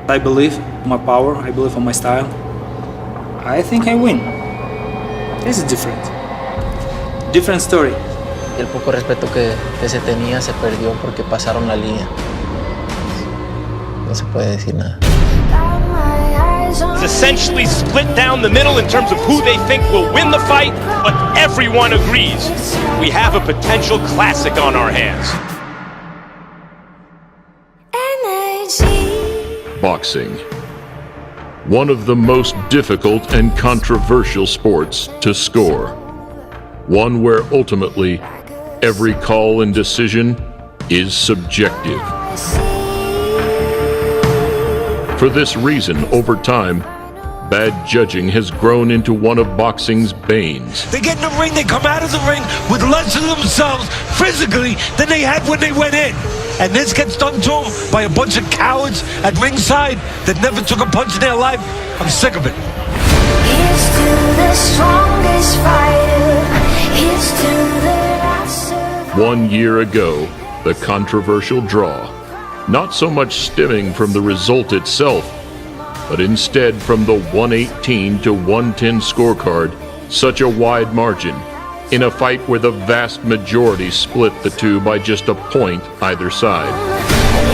I believe in my power, I believe in my style. I think I win. This is different. Different story. El poco respeto que se tenía se perdió porque pasaron la línea. No se puede decir nada. It's essentially split down the middle in terms of who they think will win the fight, but everyone agrees we have a potential classic on our hands. Boxing. One of the most difficult and controversial sports to score. One where ultimately every call and decision is subjective. For this reason, over time, bad judging has grown into one of boxing's banes. They get in the ring, they come out of the ring with less of themselves physically than they had when they went in. And this gets done to them by a bunch of cowards at ringside that never took a punch in their life. I'm sick of it. Here's to the strongest fighter. Here's to the last survivor. 1 year ago, the controversial draw, not so much stemming from the result itself, but instead from the 118 to 110 scorecard, such a wide margin, in a fight where the vast majority split the two by just a point either side.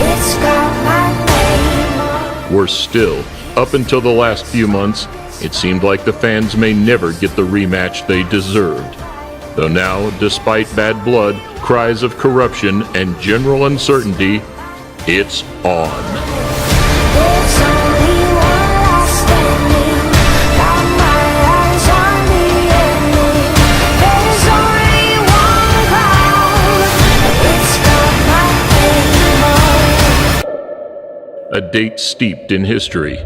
It's got my name. Worse still, up until the last few months, it seemed like the fans may never get the rematch they deserved. Though now, despite bad blood, cries of corruption, and general uncertainty, it's on. There's only one last standing. Got my eyes on the ending. There's only one crown. It's got my name on. A date steeped in history.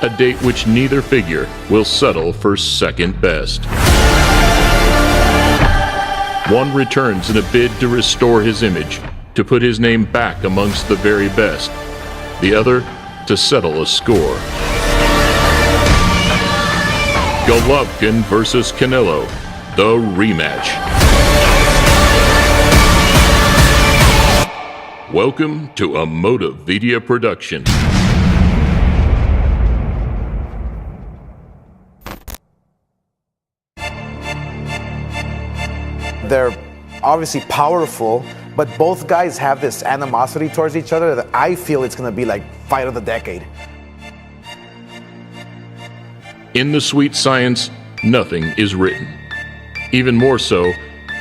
A date which neither figure will settle for second best. One returns in a bid to restore his image, to put his name back amongst the very best. The other, to settle a score. Golovkin versus Canelo, the rematch. Welcome to a Motivedia production. They're obviously powerful, but both guys have this animosity towards each other that I feel it's going to be like fight of the decade. In the sweet science, nothing is written. Even more so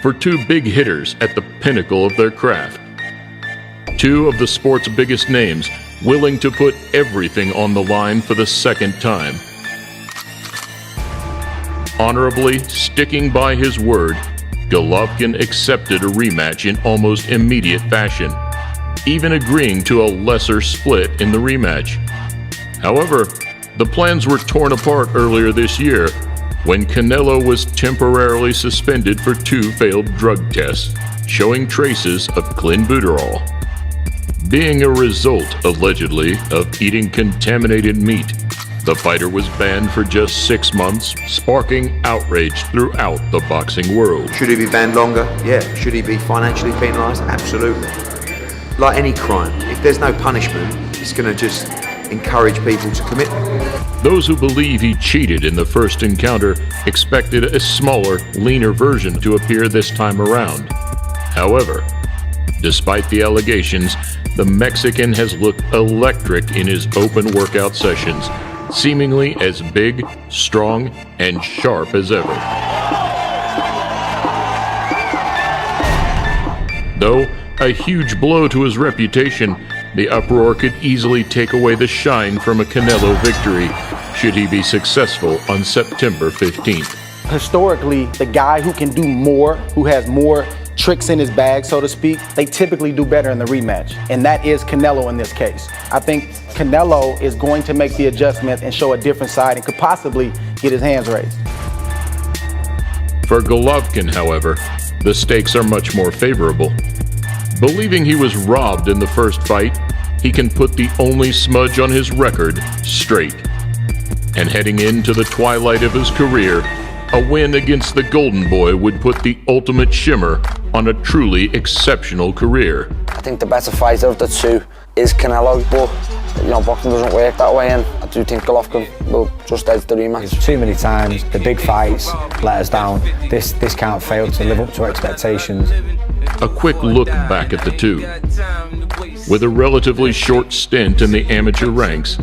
for two big hitters at the pinnacle of their craft. Two of the sport's biggest names willing to put everything on the line for the second time. Honorably sticking by his word, Golovkin accepted a rematch in almost immediate fashion, even agreeing to a lesser split in the rematch. However, the plans were torn apart earlier this year when Canelo was temporarily suspended for 2 failed drug tests, showing traces of clenbuterol. Being a result, allegedly, of eating contaminated meat, the fighter was banned for just 6 months, sparking outrage throughout the boxing world. Should he be banned longer? Yeah. Should he be financially penalised? Absolutely. Like any crime, if there's no punishment, it's going to just encourage people to commit them. Those who believe he cheated in the first encounter expected a smaller, leaner version to appear this time around. However, despite the allegations, the Mexican has looked electric in his open workout sessions, seemingly as big, strong, and sharp as ever. Though a huge blow to his reputation, the uproar could easily take away the shine from a Canelo victory should he be successful on September 15th. Historically, the guy who can do more, who has more tricks in his bag, so to speak, they typically do better in the rematch. And that is Canelo in this case. I think Canelo is going to make the adjustment and show a different side and could possibly get his hands raised. For Golovkin, however, the stakes are much more favorable. Believing he was robbed in the first fight, he can put the only smudge on his record straight. And heading into the twilight of his career, a win against the Golden Boy would put the ultimate shimmer on a truly exceptional career. think the better fighter of the two is Canelo, but you know, boxing doesn't work that way, and I do think Golovkin will just edge the rematch. Too many times the big fights let us down. This can't fail to live up to expectations. A quick look back at the two. With a relatively short stint in the amateur ranks,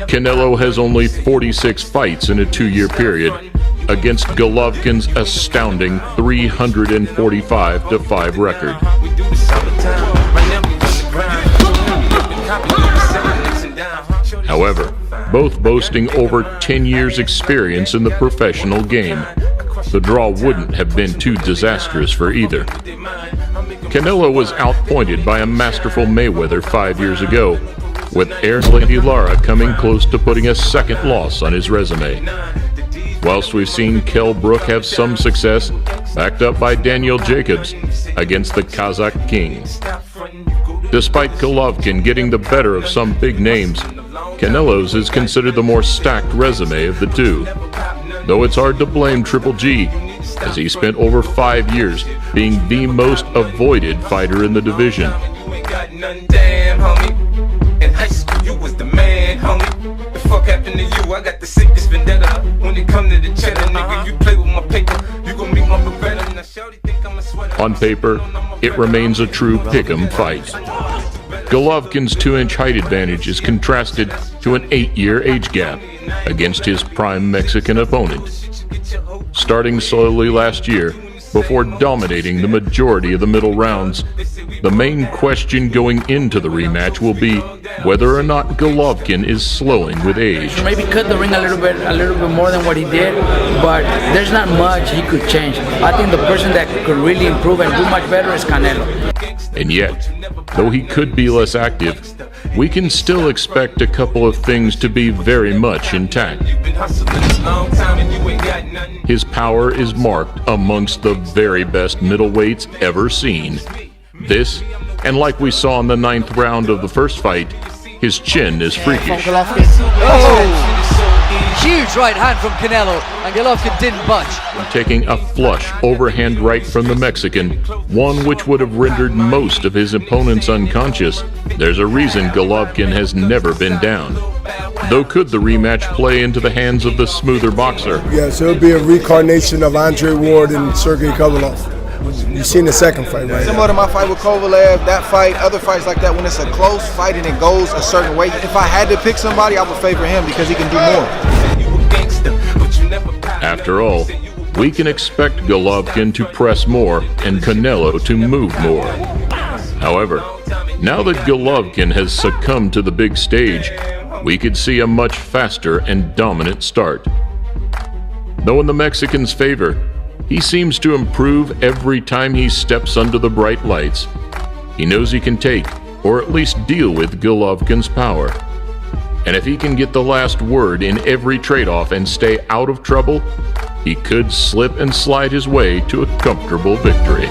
Canelo has only 46 fights in a 2-year period, against Golovkin's astounding 345-5 record. However, both boasting over 10 years' experience in the professional game, the draw wouldn't have been too disastrous for either. Canelo was outpointed by a masterful Mayweather 5 years ago, with Lady Lara coming close to putting a second loss on his resume. Whilst we've seen Kell Brook have some success, backed up by Daniel Jacobs against the Kazakh King. Despite Golovkin getting the better of some big names, Canelo's is considered the more stacked resume of the two. Though it's hard to blame Triple G, as he spent over 5 years being the most avoided fighter in the division. On paper, it remains a true pick'em fight. Golovkin's 2-inch height advantage is contrasted to an 8-year age gap against his prime Mexican opponent. Starting slowly last year, before dominating the majority of the middle rounds, the main question going into the rematch will be whether or not Golovkin is slowing with age. Maybe cut the ring a little bit more than what he did, but there's not much he could change. I think the person that could really improve and do much better is Canelo. And yet, though he could be less active, we can still expect a couple of things to be very much intact. His power is marked amongst the very best middleweights ever seen. This, and like we saw in the 9th round of the first fight, his chin is freakish. Huge right hand from Canelo, and Golovkin didn't budge. Taking a flush overhand right from the Mexican, one which would have rendered most of his opponents unconscious, there's a reason Golovkin has never been down. Though could the rematch play into the hands of the smoother boxer? Yes, it'll be a reincarnation of Andre Ward and Sergey Kovalev. You've seen the second fight, right? Similar to my fight with Kovalev, that fight, other fights like that, when it's a close fight and it goes a certain way, if I had to pick somebody, I would favor him because he can do more. After all, we can expect Golovkin to press more and Canelo to move more. However, now that Golovkin has succumbed to the big stage, we could see a much faster and dominant start. Though in the Mexican's favor, he seems to improve every time he steps under the bright lights. He knows he can take, or at least deal with, Golovkin's power. And if he can get the last word in every trade-off and stay out of trouble, he could slip and slide his way to a comfortable victory.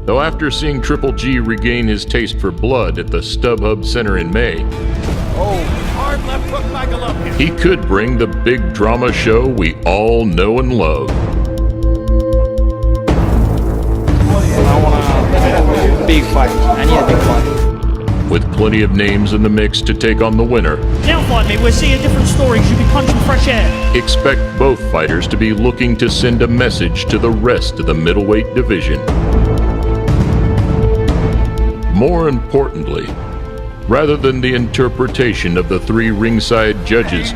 Though after seeing Triple G regain his taste for blood at the StubHub Center in May, Hard left hook by Golovkin. he could bring the big drama show we all know and love. I want a big fight. I need a big fight. With plenty of names in the mix to take on the winner, Now fight me, we're seeing different stories, you'll be punching fresh air. expect both fighters to be looking to send a message to the rest of the middleweight division. More importantly, rather than the interpretation of the 3 ringside judges,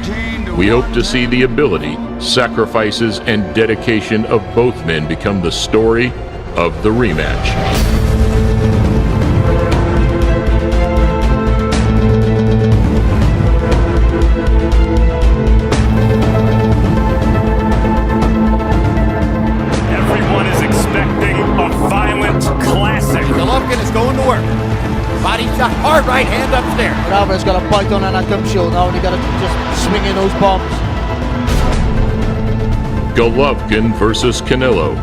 we hope to see the ability, sacrifices, and dedication of both men become the story of the rematch. Everyone is expecting a violent classic. Golovkin is going to work. Body shot, hard right hand upstairs. Bravo's got a bite on and a gum shield now, and you got to just swing in those bombs. Golovkin versus Canelo.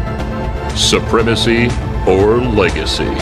Supremacy or legacy?